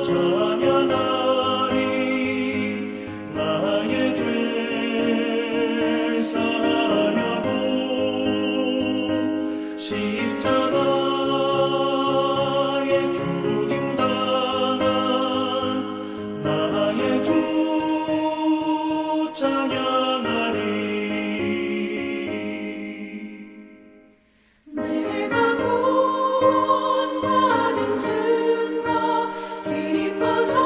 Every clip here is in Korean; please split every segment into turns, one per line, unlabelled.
찬양하리. 나의 죄 사하려고 십자가에 죽임당한 나의 주 찬양하리.
내가 구원받은 증거 기뻐 전파하리라.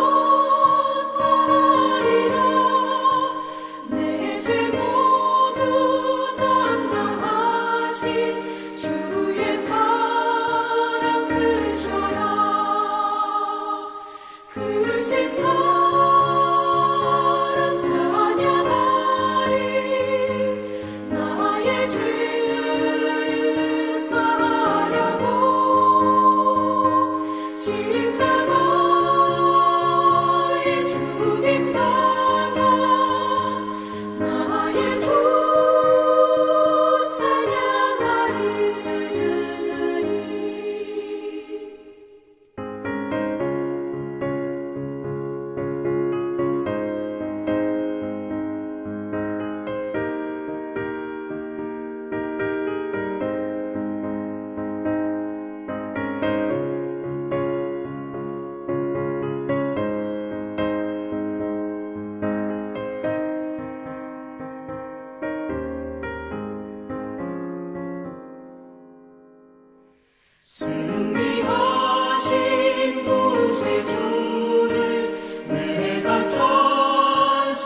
내 죄 모두 담당하신 주의 사랑 크셔요. 크신 사랑 찬양하리. 나의 죄를 사하려고 십자가에 죽임당한 나의 주 찬양하리. 승리하신 구세주를 내가 찬송하리라.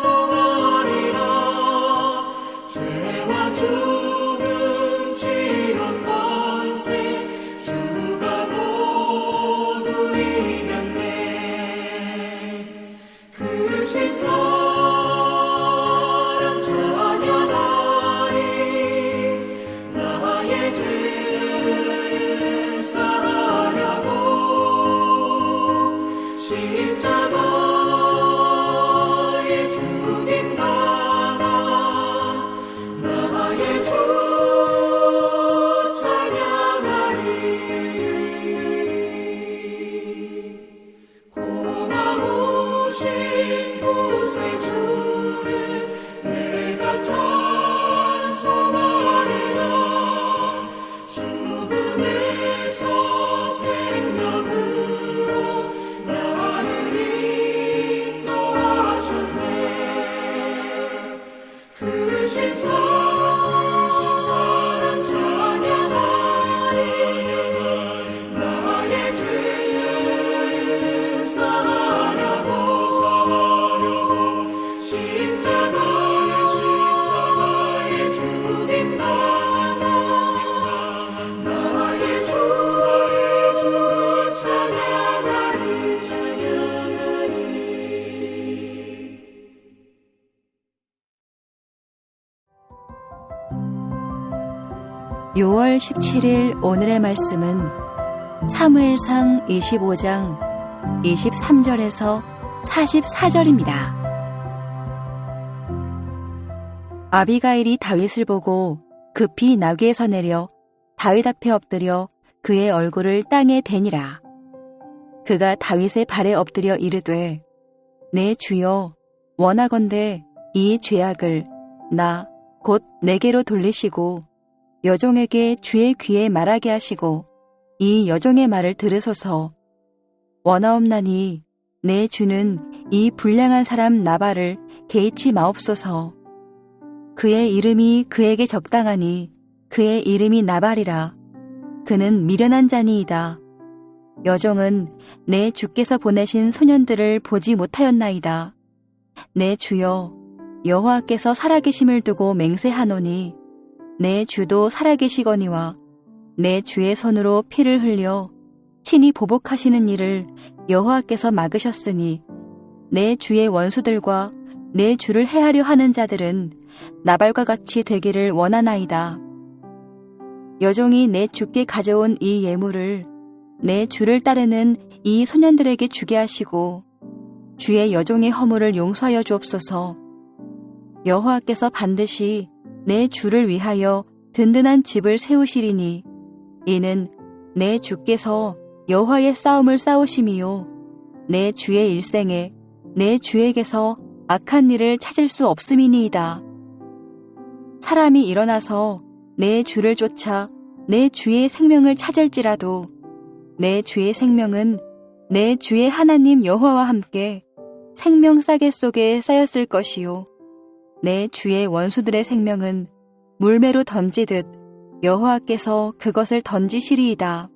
죄와 죽음 지옥 권세 주가 모두 이겼네. 크신 사랑 찬양하리. 나의 죄를 사하려고 십자가에 죽임당한 나의 주 찬양하리. 고마우신 구세주를 내가 찬송하리라. 죽음에서 생명으로 나를 인도하셨네. 크신 사랑 찬양하리. 나의 죄를 사하려고 십자가에 죽임당한 나의 주를 찬양하리.
6월 17일 오늘의 말씀은 사무엘상 25장 23절에서 44절입니다. 아비가일이 다윗을 보고 급히 나귀에서 내려 다윗 앞에 엎드려 그의 얼굴을 땅에 대니라. 그가 다윗의 발에 엎드려 이르되 내 주여 원하건대 이 죄악을 나 곧 내게로 돌리시고 여종에게 주의 귀에 말하게 하시고 이 여종의 말을 들으소서. 원하옵나니 내 주는 이 불량한 사람 나발을 개의치 마옵소서. 그의 이름이 그에게 적당하니 그의 이름이 나발이라. 그는 미련한 자니이다. 여종은 내 주께서 보내신 소년들을 보지 못하였나이다. 내 주여 여호와께서 살아계심을 두고 맹세하노니 내 주도 살아계시거니와 내 주의 손으로 피를 흘려 친히 보복하시는 일을 여호와께서 막으셨으니 내 주의 원수들과 내 주를 해하려 하는 자들은 나발과 같이 되기를 원하나이다. 여종이 내 주께 가져온 이 예물을 내 주를 따르는 이 소년들에게 주게 하시고 주의 여종의 허물을 용서하여 주옵소서. 여호와께서 반드시 내 주를 위하여 든든한 집을 세우시리니 이는 내 주께서 여호와의 싸움을 싸우심이요 내 주의 일생에 내 주에게서 악한 일을 찾을 수 없음이니이다. 사람이 일어나서 내 주를 쫓아 내 주의 생명을 찾을지라도 내 주의 생명은 내 주의 하나님 여호와와 함께 생명 싸개 속에 쌓였을 것이요 내 주의 원수들의 생명은 물매로 던지듯 여호와께서 그것을 던지시리이다.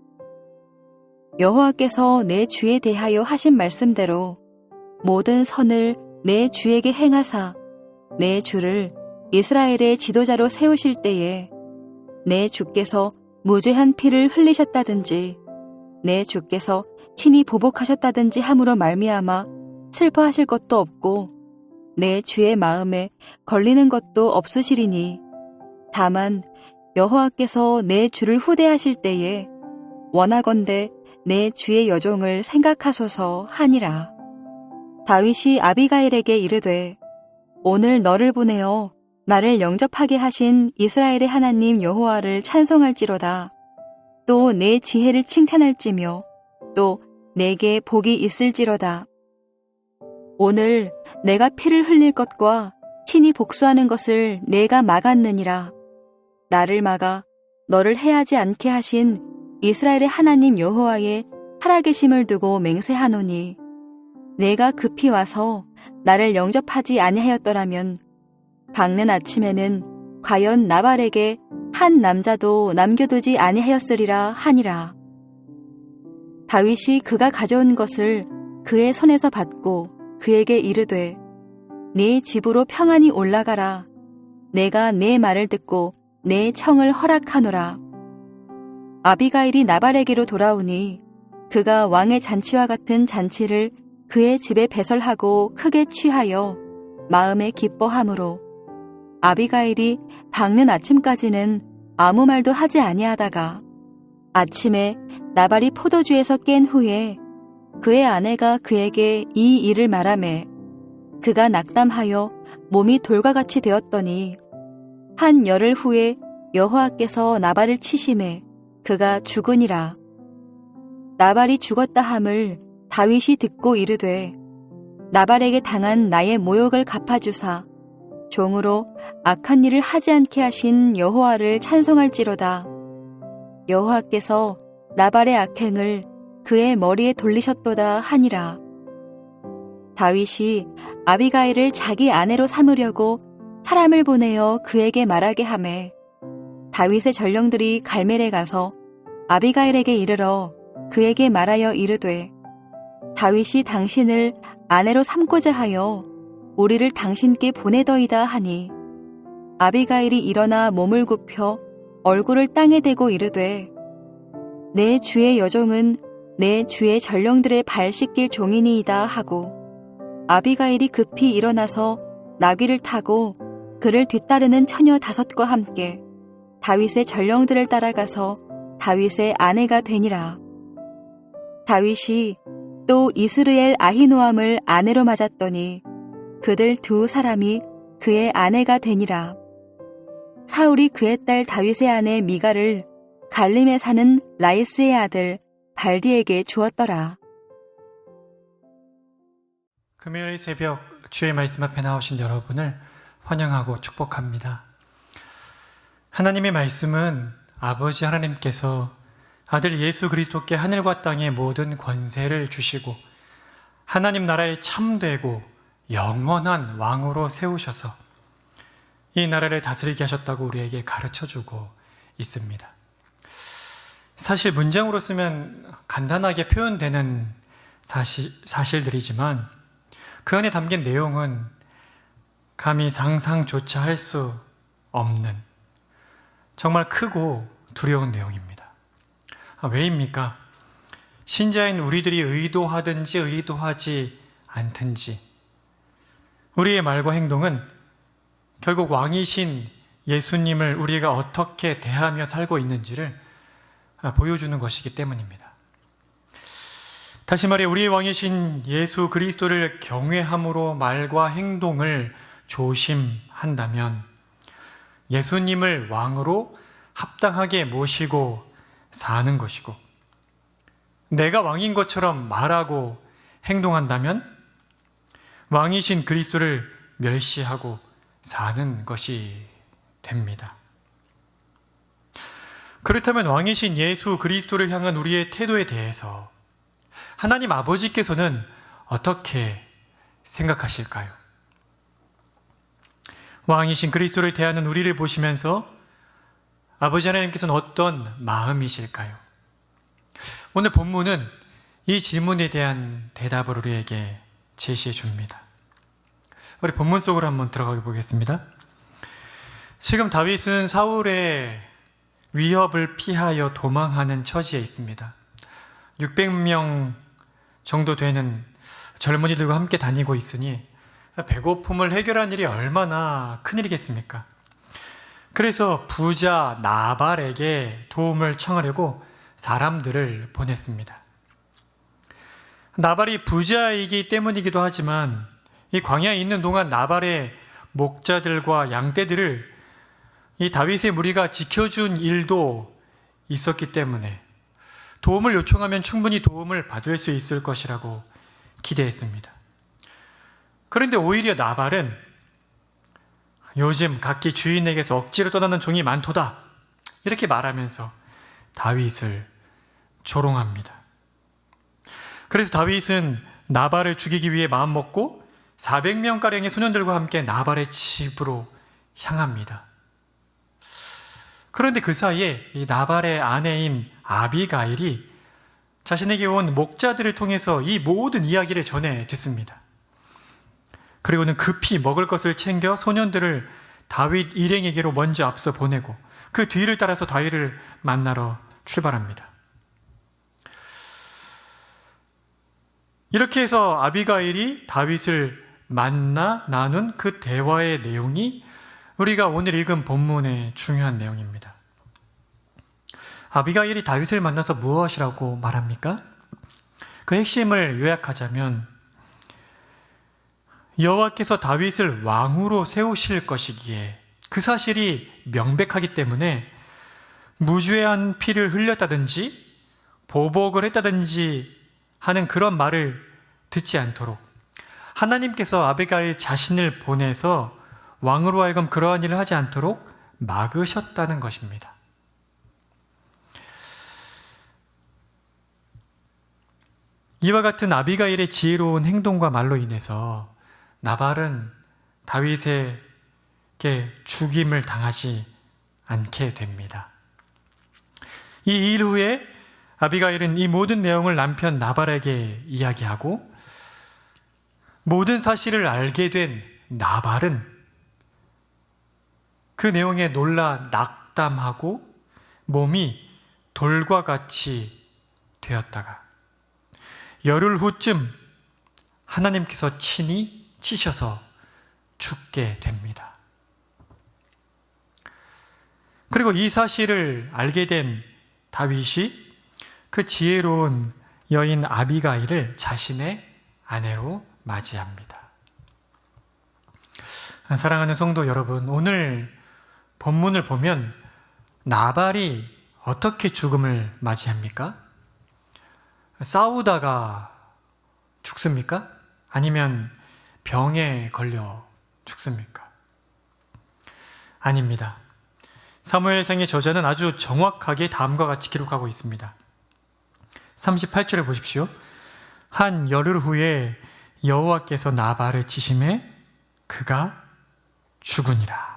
여호와께서 내 주에 대하여 하신 말씀대로 모든 선을 내 주에게 행하사 내 주를 이스라엘의 지도자로 세우실 때에 내 주께서 무죄한 피를 흘리셨다든지 내 주께서 친히 보복하셨다든지 함으로 말미암아 슬퍼하실 것도 없고 내 주의 마음에 걸리는 것도 없으시리니 다만 여호와께서 내 주를 후대하실 때에 원하건대 내 주의 여종을 생각하소서 하니라. 다윗이 아비가일에게 이르되 오늘 너를 보내어 나를 영접하게 하신 이스라엘의 하나님 여호와를 찬송할지로다. 또 내 지혜를 칭찬할지며 또 내게 복이 있을지로다. 오늘 내가 피를 흘릴 것과 친히 복수하는 것을 내가 막았느니라. 나를 막아 너를 해하지 않게 하신 이스라엘의 하나님 여호와의 살아계심을 두고 맹세하노니 내가 급히 와서 나를 영접하지 아니하였더라면 밝는 아침에는 과연 나발에게 한 남자도 남겨두지 아니하였으리라 하니라. 다윗이 그가 가져온 것을 그의 손에서 받고 그에게 이르되 네 집으로 평안히 올라가라. 내가 내 말을 듣고 내 청을 허락하노라. 아비가일이 나발에게로 돌아오니 그가 왕의 잔치와 같은 잔치를 그의 집에 배설하고 크게 취하여 마음에 기뻐하므로 아비가일이 밝는 아침까지는 아무 말도 하지 아니하다가 아침에 나발이 포도주에서 깬 후에 그의 아내가 그에게 이 일을 말하매 그가 낙담하여 몸이 돌과 같이 되었더니 한 열흘 후에 여호와께서 나발을 치심해 그가 죽으니라. 나발이 죽었다 함을 다윗이 듣고 이르되 나발에게 당한 나의 모욕을 갚아주사 종으로 악한 일을 하지 않게 하신 여호와를 찬송할지로다. 여호와께서 나발의 악행을 그의 머리에 돌리셨도다 하니라. 다윗이 아비가일을 자기 아내로 삼으려고 사람을 보내어 그에게 말하게 하매 다윗의 전령들이 갈멜에 가서 아비가일에게 이르러 그에게 말하여 이르되 다윗이 당신을 아내로 삼고자 하여 우리를 당신께 보내더이다 하니 아비가일이 일어나 몸을 굽혀 얼굴을 땅에 대고 이르되 내 주의 여종은 내 주의 전령들의 발 씻길 종이니이다 하고 아비가일이 급히 일어나서 나귀를 타고 그를 뒤따르는 처녀 5과 함께 다윗의 전령들을 따라가서 다윗의 아내가 되니라. 다윗이 또 이스르엘 아히노암을 아내로 맞았더니 그들 2 사람이 그의 아내가 되니라. 사울이 그의 딸 다윗의 아내 미가를 갈림에 사는 라이스의 아들 발디에게 주었더라.
금요일 새벽 주의 말씀 앞에 나오신 여러분을 환영하고 축복합니다. 하나님의 말씀은 아버지 하나님께서 아들 예수 그리스도께 하늘과 땅의 모든 권세를 주시고 하나님 나라의 참되고 영원한 왕으로 세우셔서 이 나라를 다스리게 하셨다고 우리에게 가르쳐주고 있습니다. 사실 문장으로 쓰면 간단하게 표현되는 사실들이지만 그 안에 담긴 내용은 감히 상상조차 할 수 없는 정말 크고 두려운 내용입니다. 왜입니까? 신자인 우리들이 의도하든지 의도하지 않든지 우리의 말과 행동은 결국 왕이신 예수님을 우리가 어떻게 대하며 살고 있는지를 보여주는 것이기 때문입니다. 다시 말해 우리의 왕이신 예수 그리스도를 경외함으로 말과 행동을 조심한다면 예수님을 왕으로 합당하게 모시고 사는 것이고 내가 왕인 것처럼 말하고 행동한다면 왕이신 그리스도를 멸시하고 사는 것이 됩니다. 그렇다면 왕이신 예수 그리스도를 향한 우리의 태도에 대해서 하나님 아버지께서는 어떻게 생각하실까요? 왕이신 그리스도를 대하는 우리를 보시면서 아버지 하나님께서는 어떤 마음이실까요? 오늘 본문은 이 질문에 대한 대답을 우리에게 제시해 줍니다. 우리 본문 속으로 한번 들어가 보겠습니다. 지금 다윗은 사울의 위협을 피하여 도망하는 처지에 있습니다. 600명 정도 되는 젊은이들과 함께 다니고 있으니 배고픔을 해결한 일이 얼마나 큰일이겠습니까? 그래서 부자 나발에게 도움을 청하려고 사람들을 보냈습니다. 나발이 부자이기 때문이기도 하지만 이 광야에 있는 동안 나발의 목자들과 양떼들을 이 다윗의 무리가 지켜준 일도 있었기 때문에 도움을 요청하면 충분히 도움을 받을 수 있을 것이라고 기대했습니다. 그런데 오히려 나발은 요즘 각기 주인에게서 억지로 떠나는 종이 많도다 이렇게 말하면서 다윗을 조롱합니다. 그래서 다윗은 나발을 죽이기 위해 마음먹고 400명가량의 소년들과 함께 나발의 집으로 향합니다. 그런데 그 사이에 이 나발의 아내인 아비가일이 자신에게 온 목자들을 통해서 이 모든 이야기를 전해 듣습니다. 그리고는 급히 먹을 것을 챙겨 소년들을 다윗 일행에게로 먼저 앞서 보내고 그 뒤를 따라서 다윗을 만나러 출발합니다. 이렇게 해서 아비가일이 다윗을 만나 나눈 그 대화의 내용이 우리가 오늘 읽은 본문의 중요한 내용입니다. 아비가일이 다윗을 만나서 무엇이라고 말합니까? 그 핵심을 요약하자면 여호와께서 다윗을 왕으로 세우실 것이기에 그 사실이 명백하기 때문에 무죄한 피를 흘렸다든지 보복을 했다든지 하는 그런 말을 듣지 않도록 하나님께서 아비가일 자신을 보내서 왕으로 하여금 그러한 일을 하지 않도록 막으셨다는 것입니다. 이와 같은 아비가일의 지혜로운 행동과 말로 인해서 나발은 다윗에게 죽임을 당하지 않게 됩니다. 이 일 후에 아비가일은 이 모든 내용을 남편 나발에게 이야기하고 모든 사실을 알게 된 나발은 그 내용에 놀라 낙담하고 몸이 돌과 같이 되었다가 열흘 후쯤 하나님께서 친히 치셔서 죽게 됩니다. 그리고 이 사실을 알게 된 다윗이 그 지혜로운 여인 아비가일을 자신의 아내로 맞이합니다. 사랑하는 성도 여러분, 오늘 본문을 보면 나발이 어떻게 죽음을 맞이합니까? 싸우다가 죽습니까? 아니면 병에 걸려 죽습니까? 아닙니다. 사무엘상의 저자는 아주 정확하게 다음과 같이 기록하고 있습니다. 38절을 보십시오. 한 열흘 후에 여호와께서 나발을 치심에 그가 죽으니라.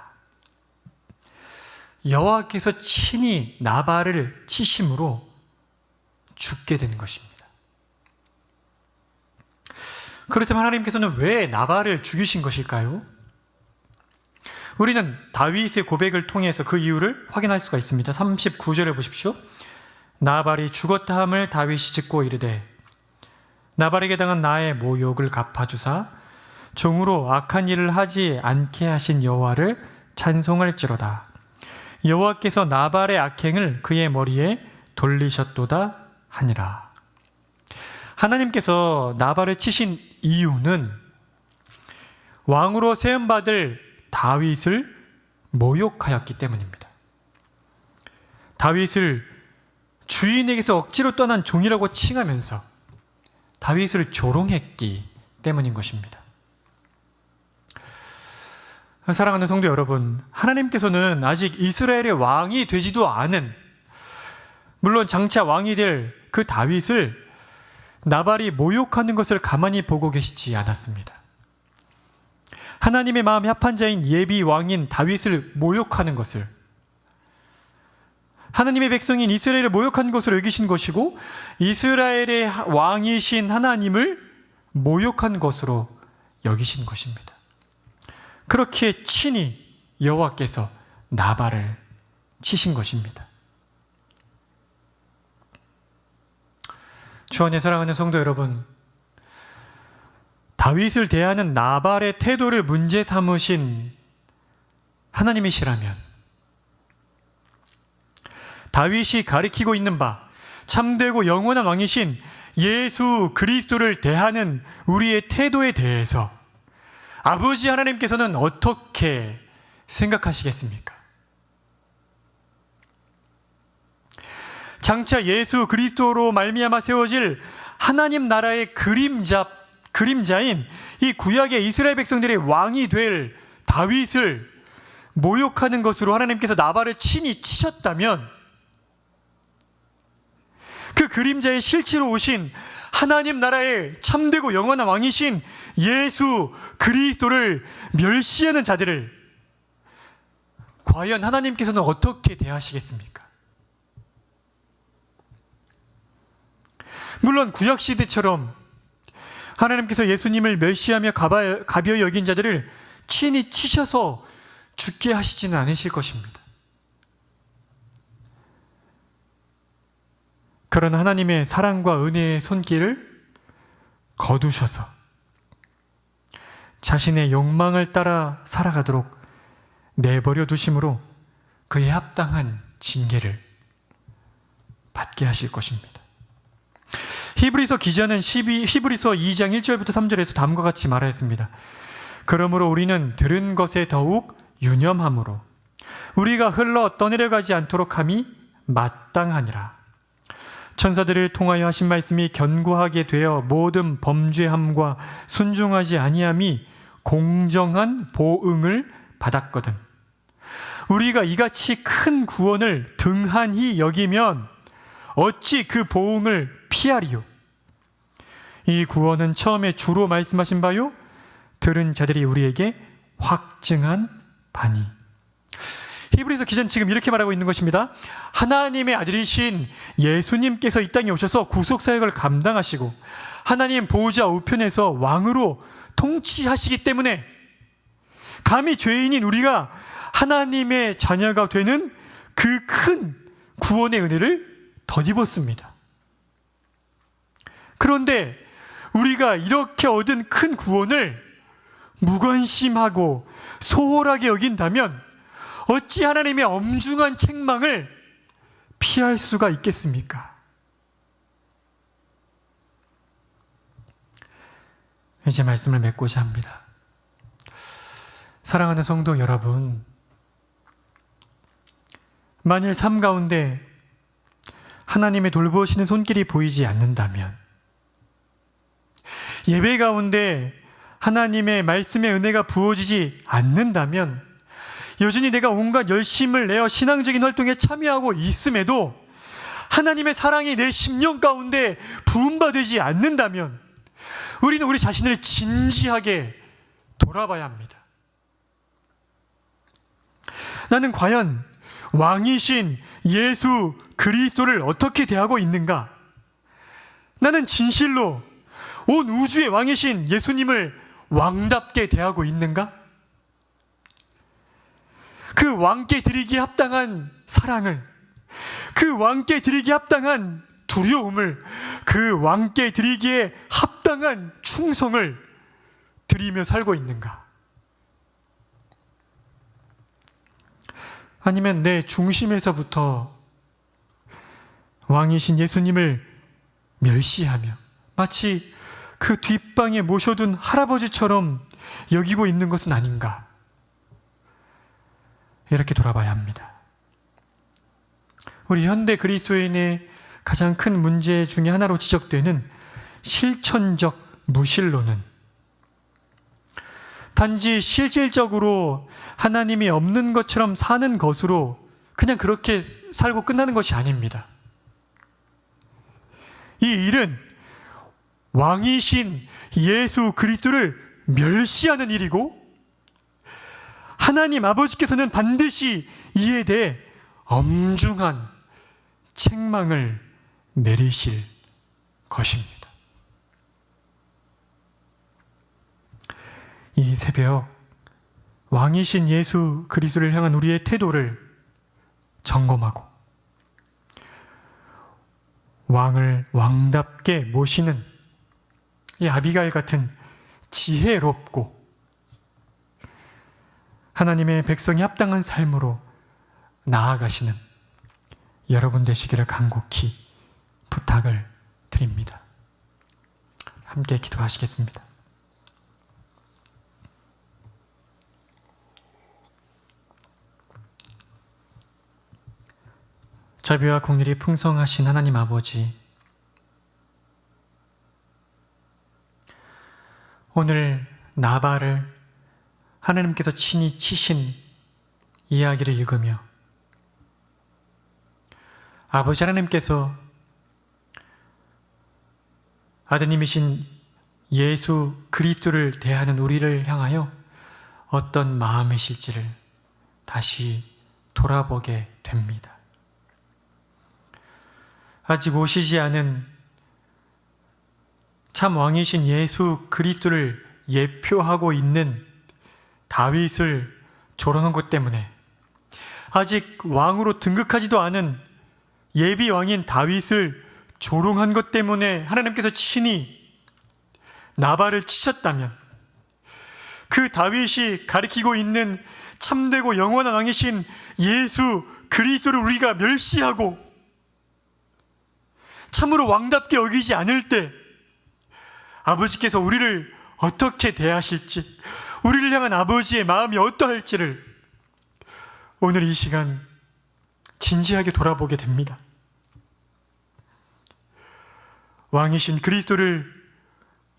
여호와께서 친히 나발을 치심으로 죽게 된 것입니다. 그렇다면 하나님께서는 왜 나발을 죽이신 것일까요? 우리는 다윗의 고백을 통해서 그 이유를 확인할 수가 있습니다. 39절을 보십시오. 나발이 죽었다 함을 다윗이 듣고 이르되 나발에게 당한 나의 모욕을 갚아주사 종으로 악한 일을 하지 않게 하신 여호와를 찬송할지로다. 여호와께서 나발의 악행을 그의 머리에 돌리셨도다 하니라. 하나님께서 나발을 치신 이유는 왕으로 세움받을 다윗을 모욕하였기 때문입니다. 다윗을 주인에게서 억지로 떠난 종이라고 칭하면서 다윗을 조롱했기 때문인 것입니다. 사랑하는 성도 여러분, 하나님께서는 아직 이스라엘의 왕이 되지도 않은, 물론 장차 왕이 될 그 다윗을 나발이 모욕하는 것을 가만히 보고 계시지 않았습니다. 하나님의 마음이 합한 자인 예비 왕인 다윗을 모욕하는 것을, 하나님의 백성인 이스라엘을 모욕한 것으로 여기신 것이고, 이스라엘의 왕이신 하나님을 모욕한 것으로 여기신 것입니다. 그렇게 친히 여호와께서 나발을 치신 것입니다. 주 안에 사랑하는 성도 여러분, 다윗을 대하는 나발의 태도를 문제 삼으신 하나님이시라면, 다윗이 가리키고 있는 바 참되고 영원한 왕이신 예수 그리스도를 대하는 우리의 태도에 대해서 아버지 하나님께서는 어떻게 생각하시겠습니까? 장차 예수 그리스도로 말미암아 세워질 하나님 나라의 그림자인 이 구약의 이스라엘 백성들의 왕이 될 다윗을 모욕하는 것으로 하나님께서 나발을 친히 치셨다면, 그 그림자의 실체로 오신 하나님 나라의 참되고 영원한 왕이신 예수 그리스도를 멸시하는 자들을 과연 하나님께서는 어떻게 대하시겠습니까? 물론 구약시대처럼 하나님께서 예수님을 멸시하며 가벼이 여긴 자들을 친히 치셔서 죽게 하시지는 않으실 것입니다. 그러나 하나님의 사랑과 은혜의 손길을 거두셔서 자신의 욕망을 따라 살아가도록 내버려 두심으로 그에 합당한 징계를 받게 하실 것입니다. 히브리서 기자는 히브리서 2장 1절부터 3절에서 다음과 같이 말하였습니다. 그러므로 우리는 들은 것에 더욱 유념함으로 우리가 흘러 떠내려가지 않도록 함이 마땅하니라. 천사들을 통하여 하신 말씀이 견고하게 되어 모든 범죄함과 순종하지 아니함이 공정한 보응을 받았거든. 우리가 이같이 큰 구원을 등한히 여기면 어찌 그 보응을 피하리요? 이 구원은 처음에 주로 말씀하신 바요, 들은 자들이 우리에게 확증한 바니. 히브리서 기자는 지금 이렇게 말하고 있는 것입니다. 하나님의 아들이신 예수님께서 이 땅에 오셔서 구속사역을 감당하시고 하나님 보호자 우편에서 왕으로 통치하시기 때문에 감히 죄인인 우리가 하나님의 자녀가 되는 그 큰 구원의 은혜를 덧입었습니다. 그런데 우리가 이렇게 얻은 큰 구원을 무관심하고 소홀하게 여긴다면 어찌 하나님의 엄중한 책망을 피할 수가 있겠습니까? 이제 말씀을 맺고자 합니다. 사랑하는 성도 여러분, 만일 삶 가운데 하나님의 돌보시는 손길이 보이지 않는다면, 예배 가운데 하나님의 말씀의 은혜가 부어지지 않는다면, 여전히 내가 온갖 열심을 내어 신앙적인 활동에 참여하고 있음에도 하나님의 사랑이 내 심령 가운데 부음받지 않는다면 우리는 우리 자신을 진지하게 돌아봐야 합니다. 나는 과연 왕이신 예수 그리스도를 어떻게 대하고 있는가? 나는 진실로 온 우주의 왕이신 예수님을 왕답게 대하고 있는가? 그 왕께 드리기에 합당한 사랑을, 그 왕께 드리기에 합당한 두려움을, 그 왕께 드리기에 합당한 충성을 드리며 살고 있는가? 아니면 내 중심에서부터 왕이신 예수님을 멸시하며 마치 그 뒷방에 모셔둔 할아버지처럼 여기고 있는 것은 아닌가? 이렇게 돌아봐야 합니다. 우리 현대 그리스도인의 가장 큰 문제 중에 하나로 지적되는 실천적 무신론은 단지 실질적으로 하나님이 없는 것처럼 사는 것으로 그냥 그렇게 살고 끝나는 것이 아닙니다. 이 일은 왕이신 예수 그리스도를 멸시하는 일이고 하나님 아버지께서는 반드시 이에 대해 엄중한 책망을 내리실 것입니다. 이 새벽 왕이신 예수 그리스도를 향한 우리의 태도를 점검하고 왕을 왕답게 모시는 이 아비가일 같은 지혜롭고 하나님의 백성이 합당한 삶으로 나아가시는 여러분 되시기를 간곡히 부탁을 드립니다. 함께 기도하시겠습니다. 자비와 긍휼이 풍성하신 하나님 아버지, 오늘 나발을 하나님께서 친히 치신 이야기를 읽으며 아버지 하나님께서 아드님이신 예수 그리스도를 대하는 우리를 향하여 어떤 마음이실지를 다시 돌아보게 됩니다. 아직 오시지 않은 참 왕이신 예수 그리스도를 예표하고 있는 다윗을 조롱한 것 때문에, 아직 왕으로 등극하지도 않은 예비 왕인 다윗을 조롱한 것 때문에 하나님께서 친히 나발을 치셨다면, 그 다윗이 가리키고 있는 참되고 영원한 왕이신 예수 그리스도를 우리가 멸시하고 참으로 왕답게 여기지 않을 때 아버지께서 우리를 어떻게 대하실지, 우리를 향한 아버지의 마음이 어떠할지를 오늘 이 시간 진지하게 돌아보게 됩니다. 왕이신 그리스도를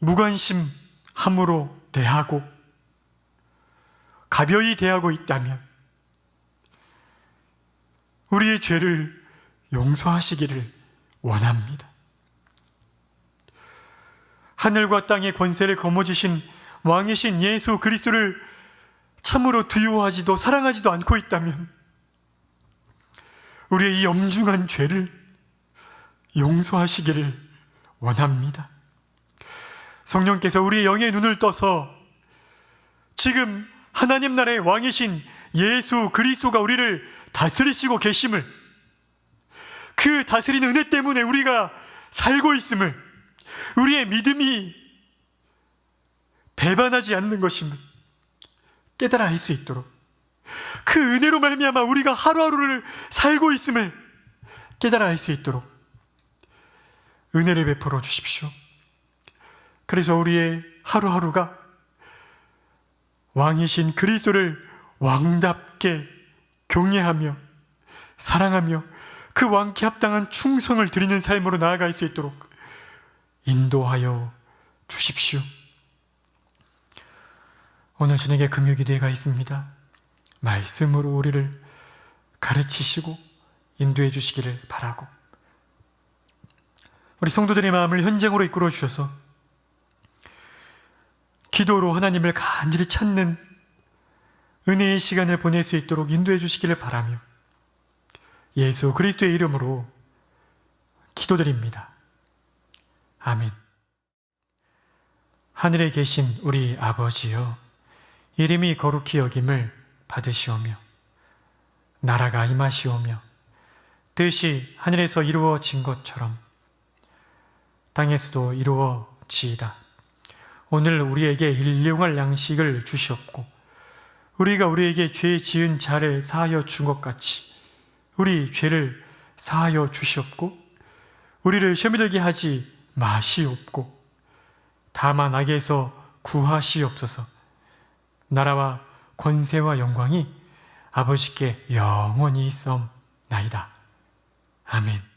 무관심함으로 대하고 가벼이 대하고 있다면 우리의 죄를 용서하시기를 원합니다. 하늘과 땅의 권세를 거머쥐신 왕이신 예수 그리스도를 참으로 두려워하지도 사랑하지도 않고 있다면 우리의 이 엄중한 죄를 용서하시기를 원합니다. 성령께서 우리의 영의 눈을 떠서 지금 하나님 나라의 왕이신 예수 그리스도가 우리를 다스리시고 계심을, 그 다스리는 은혜 때문에 우리가 살고 있음을, 우리의 믿음이 배반하지 않는 것임을 깨달아 알 수 있도록, 그 은혜로 말미암아 우리가 하루하루를 살고 있음을 깨달아 알 수 있도록 은혜를 베풀어 주십시오. 그래서 우리의 하루하루가 왕이신 그리스도를 왕답게 경외하며 사랑하며 그 왕께 합당한 충성을 드리는 삶으로 나아갈 수 있도록 인도하여 주십시오. 오늘 저녁에 금요기도회가 있습니다. 말씀으로 우리를 가르치시고 인도해 주시기를 바라고, 우리 성도들의 마음을 현장으로 이끌어 주셔서 기도로 하나님을 간절히 찾는 은혜의 시간을 보낼 수 있도록 인도해 주시기를 바라며 예수 그리스도의 이름으로 기도드립니다. 아멘. 하늘에 계신 우리 아버지여, 이름이 거룩히 여김을 받으시오며 나라가 임하시오며 뜻이 하늘에서 이루어진 것처럼 땅에서도 이루어지이다. 오늘 우리에게 일용할 양식을 주시옵고 우리가 우리에게 죄 지은 자를 사하여 준 것 같이 우리 죄를 사하여 주시옵고 우리를 시험에 들게 하지 마시옵고 다만 악에서 구하시옵소서. 나라와 권세와 영광이 아버지께 영원히 있사옵나이다. 아멘.